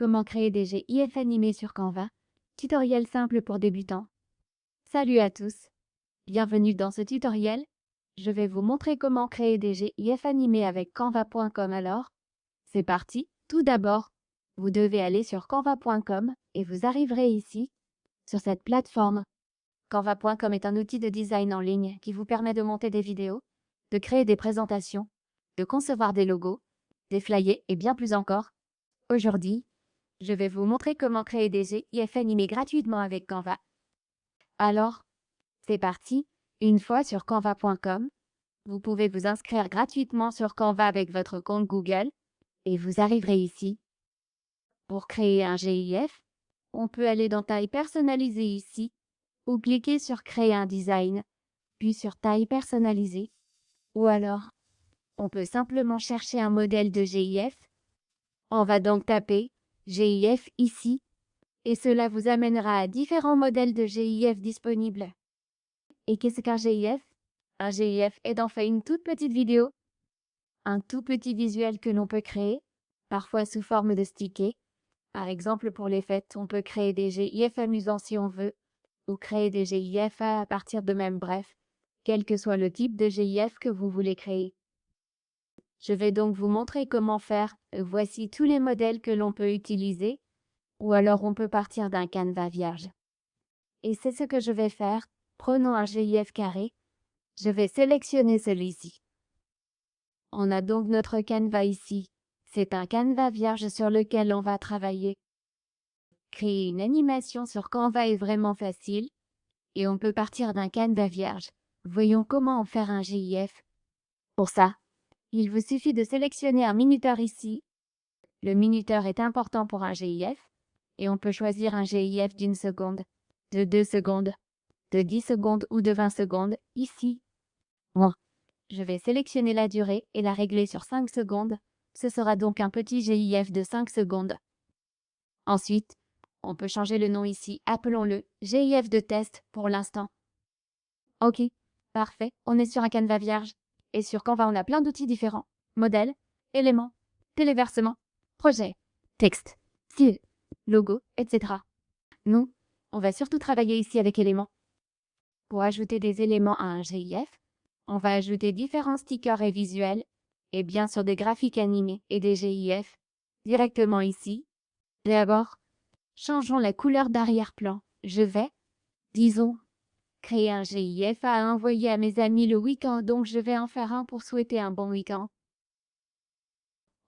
Comment créer des GIF animés sur Canva? Tutoriel simple pour débutants. Salut à tous! Bienvenue dans ce tutoriel. Je vais vous montrer comment créer des GIF animés avec canva.com alors. C'est parti! Tout d'abord, vous devez aller sur canva.com et vous arriverez ici, sur cette plateforme. Canva.com est un outil de design en ligne qui vous permet de monter des vidéos, de créer des présentations, de concevoir des logos, des flyers et bien plus encore. Aujourd'hui, je vais vous montrer comment créer des GIF animés gratuitement avec Canva. Alors, c'est parti! Une fois sur canva.com, vous pouvez vous inscrire gratuitement sur Canva avec votre compte Google et vous arriverez ici. Pour créer un GIF, on peut aller dans Taille personnalisée ici ou cliquer sur Créer un design, puis sur Taille personnalisée. Ou alors, on peut simplement chercher un modèle de GIF. On va donc taper GIF ici et cela vous amènera à différents modèles de GIF disponibles. Et qu'est-ce qu'un GIF? Un GIF est en fait une toute petite vidéo, un tout petit visuel que l'on peut créer, parfois sous forme de stickers. Par exemple, pour les fêtes, on peut créer des GIF amusants si on veut, ou créer des GIF à partir de même, bref, quel que soit le type de GIF que vous voulez créer. Je vais donc vous montrer comment faire. Voici tous les modèles que l'on peut utiliser, ou alors on peut partir d'un canevas vierge. Et c'est ce que je vais faire. Prenons un GIF carré. Je vais sélectionner celui-ci. On a donc notre canevas ici. C'est un canevas vierge sur lequel on va travailler. Créer une animation sur Canva est vraiment facile et on peut partir d'un canevas vierge. Voyons comment en faire un GIF. Pour ça, il vous suffit de sélectionner un minuteur ici. Le minuteur est important pour un GIF et on peut choisir un GIF d'1 seconde, de 2 secondes, de 10 secondes ou de 20 secondes ici. Bon, je vais sélectionner la durée et la régler sur 5 secondes. Ce sera donc un petit GIF de 5 secondes. Ensuite, on peut changer le nom ici. Appelons-le GIF de test pour l'instant. Ok, parfait. On est sur un canevas vierge. Et sur Canva, on a plein d'outils différents. Modèles, éléments, téléversement, projet, texte, style, logo, etc. Nous, on va surtout travailler ici avec éléments. Pour ajouter des éléments à un GIF, on va ajouter différents stickers et visuels, et bien sûr des graphiques animés et des GIF, directement ici. D'abord, changeons la couleur d'arrière-plan. Je vais, disons, créer un GIF à envoyer à mes amis le week-end, donc je vais en faire un pour souhaiter un bon week-end.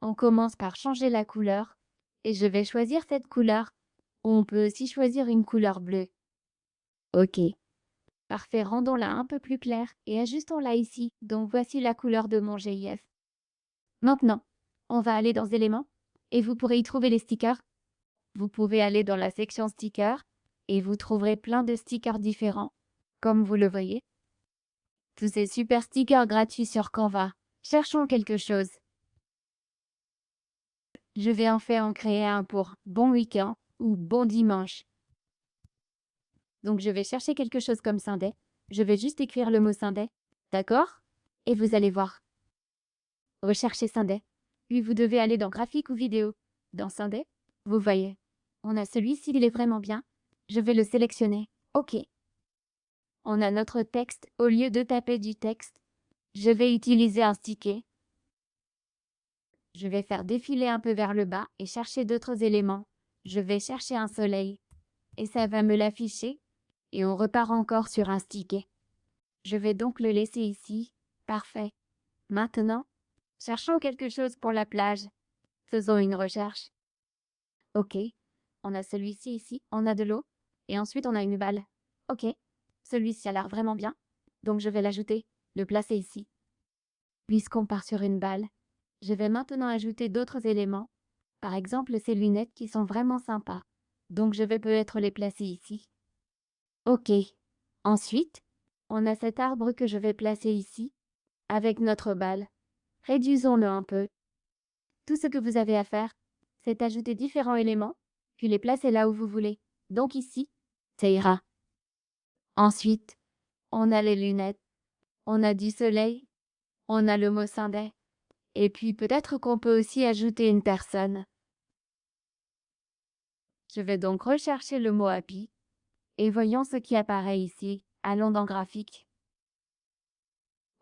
On commence par changer la couleur, et je vais choisir cette couleur. On peut aussi choisir une couleur bleue. Ok. Parfait, rendons-la un peu plus claire et ajustons-la ici. Donc voici la couleur de mon GIF. Maintenant, on va aller dans éléments et vous pourrez y trouver les stickers. Vous pouvez aller dans la section stickers et vous trouverez plein de stickers différents, comme vous le voyez. Tous ces super stickers gratuits sur Canva. Cherchons quelque chose. Je vais en fait en créer un pour bon week-end ou bon dimanche. Donc je vais chercher quelque chose comme Sunday. Je vais juste écrire le mot Sunday. D'accord? Et vous allez voir. Recherchez Sunday. Puis vous devez aller dans graphique ou vidéo. Dans Sunday, vous voyez. On a celui-ci, il est vraiment bien. Je vais le sélectionner. OK. On a notre texte. Au lieu de taper du texte, je vais utiliser un sticker. Je vais faire défiler un peu vers le bas et chercher d'autres éléments. Je vais chercher un soleil. Et ça va me l'afficher. Et on repart encore sur un sticker. Je vais donc le laisser ici. Parfait. Maintenant, cherchons quelque chose pour la plage. Faisons une recherche. Ok, on a celui-ci ici, on a de l'eau, et ensuite on a une balle. Ok, celui-ci a l'air vraiment bien, donc je vais l'ajouter, le placer ici. Puisqu'on part sur une balle, je vais maintenant ajouter d'autres éléments, par exemple ces lunettes qui sont vraiment sympas, donc je vais peut-être les placer ici. Ok, ensuite, on a cet arbre que je vais placer ici, avec notre balle. Réduisons-le un peu. Tout ce que vous avez à faire, c'est ajouter différents éléments, puis les placer là où vous voulez. Donc ici, ça ira. Ensuite, on a les lunettes, on a du soleil, on a le mot Sunday, et puis peut-être qu'on peut aussi ajouter une personne. Je vais donc rechercher le mot happy et voyons ce qui apparaît ici. Allons dans graphique.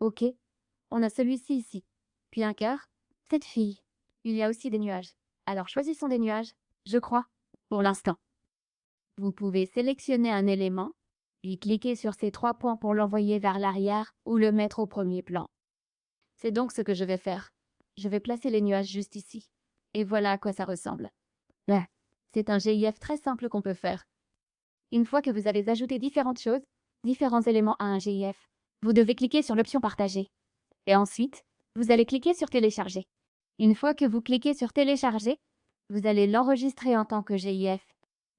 Ok, on a celui-ci ici. Puis un cœur. Cette fille. Il y a aussi des nuages. Alors choisissons des nuages, je crois, pour l'instant. Vous pouvez sélectionner un élément, puis cliquer sur ces 3 points pour l'envoyer vers l'arrière ou le mettre au premier plan. C'est donc ce que je vais faire. Je vais placer les nuages juste ici. Et voilà à quoi ça ressemble. Là, c'est un GIF très simple qu'on peut faire. Une fois que vous avez ajouté différentes choses, différents éléments à un GIF, vous devez cliquer sur l'option Partager. Et ensuite, vous allez cliquer sur Télécharger. Une fois que vous cliquez sur Télécharger, vous allez l'enregistrer en tant que GIF.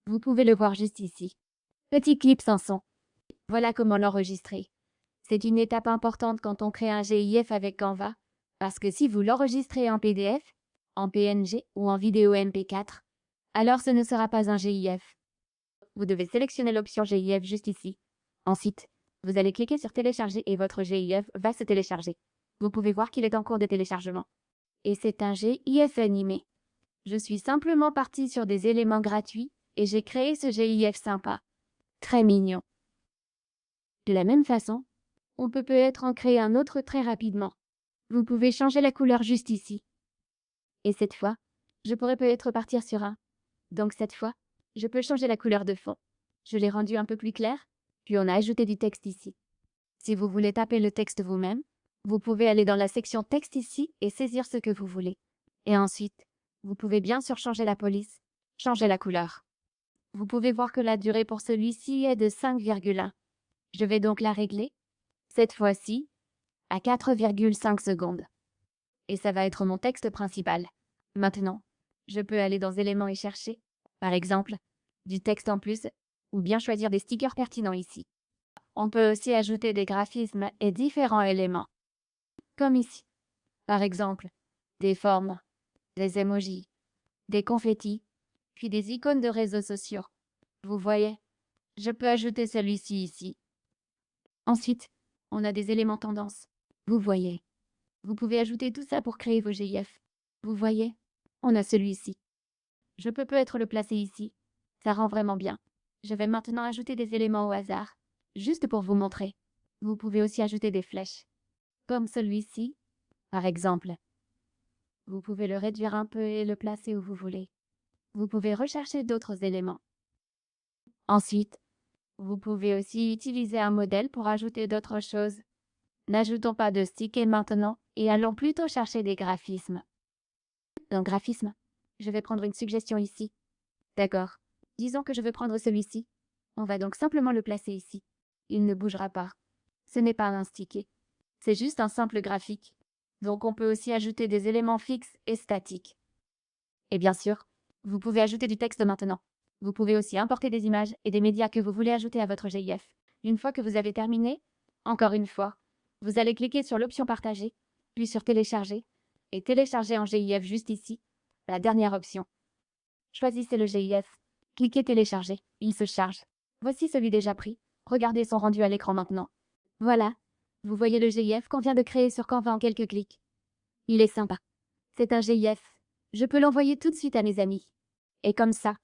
Vous pouvez le voir juste ici. Petit clip sans son. Voilà comment l'enregistrer. C'est une étape importante quand on crée un GIF avec Canva, parce que si vous l'enregistrez en PDF, en PNG ou en vidéo MP4, alors ce ne sera pas un GIF. Vous devez sélectionner l'option GIF juste ici. Ensuite, vous allez cliquer sur Télécharger et votre GIF va se télécharger. Vous pouvez voir qu'il est en cours de téléchargement. Et c'est un GIF animé. Je suis simplement partie sur des éléments gratuits et j'ai créé ce GIF sympa. Très mignon. De la même façon, on peut peut-être en créer un autre très rapidement. Vous pouvez changer la couleur juste ici. Et cette fois, je pourrais peut-être partir sur un. Donc cette fois, je peux changer la couleur de fond. Je l'ai rendu un peu plus clair, puis on a ajouté du texte ici. Si vous voulez taper le texte vous-même, vous pouvez aller dans la section texte ici et saisir ce que vous voulez. Et ensuite, vous pouvez bien sûr changer la police, changer la couleur. Vous pouvez voir que la durée pour celui-ci est de 5,1. Je vais donc la régler, cette fois-ci, à 4,5 secondes. Et ça va être mon texte principal. Maintenant, je peux aller dans éléments et chercher, par exemple, du texte en plus, ou bien choisir des stickers pertinents ici. On peut aussi ajouter des graphismes et différents éléments, comme ici. Par exemple, des formes, des emojis, des confettis, puis des icônes de réseaux sociaux. Vous voyez, je peux ajouter celui-ci ici. Ensuite, on a des éléments tendance. Vous voyez. Vous pouvez ajouter tout ça pour créer vos GIF. Vous voyez, on a celui-ci. Je peux peut-être le placer ici. Ça rend vraiment bien. Je vais maintenant ajouter des éléments au hasard, juste pour vous montrer. Vous pouvez aussi ajouter des flèches, comme celui-ci, par exemple. Vous pouvez le réduire un peu et le placer où vous voulez. Vous pouvez rechercher d'autres éléments. Ensuite, vous pouvez aussi utiliser un modèle pour ajouter d'autres choses. N'ajoutons pas de stickers maintenant et allons plutôt chercher des graphismes. Dans graphisme, je vais prendre une suggestion ici. D'accord. Disons que je veux prendre celui-ci. On va donc simplement le placer ici. Il ne bougera pas. Ce n'est pas un sticker. C'est juste un simple graphique. Donc on peut aussi ajouter des éléments fixes et statiques. Et bien sûr, vous pouvez ajouter du texte maintenant. Vous pouvez aussi importer des images et des médias que vous voulez ajouter à votre GIF. Une fois que vous avez terminé, encore une fois, vous allez cliquer sur l'option Partager, puis sur Télécharger, et télécharger en GIF juste ici, la dernière option. Choisissez le GIF, cliquez Télécharger, il se charge. Voici celui déjà pris. Regardez son rendu à l'écran maintenant. Voilà, vous voyez le GIF qu'on vient de créer sur Canva en quelques clics. Il est sympa. C'est un GIF. Je peux l'envoyer tout de suite à mes amis. Et comme ça,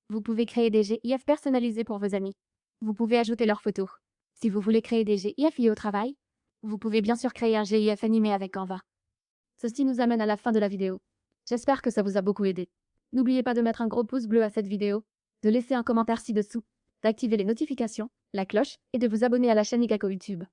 vous pouvez créer des GIF personnalisés pour vos amis. Vous pouvez ajouter leurs photos. Si vous voulez créer des GIF liés au travail, vous pouvez bien sûr créer un GIF animé avec Canva. Ceci nous amène à la fin de la vidéo. J'espère que ça vous a beaucoup aidé. N'oubliez pas de mettre un gros pouce bleu à cette vidéo, de laisser un commentaire ci-dessous, d'activer les notifications, la cloche et de vous abonner à la chaîne Ikako YouTube.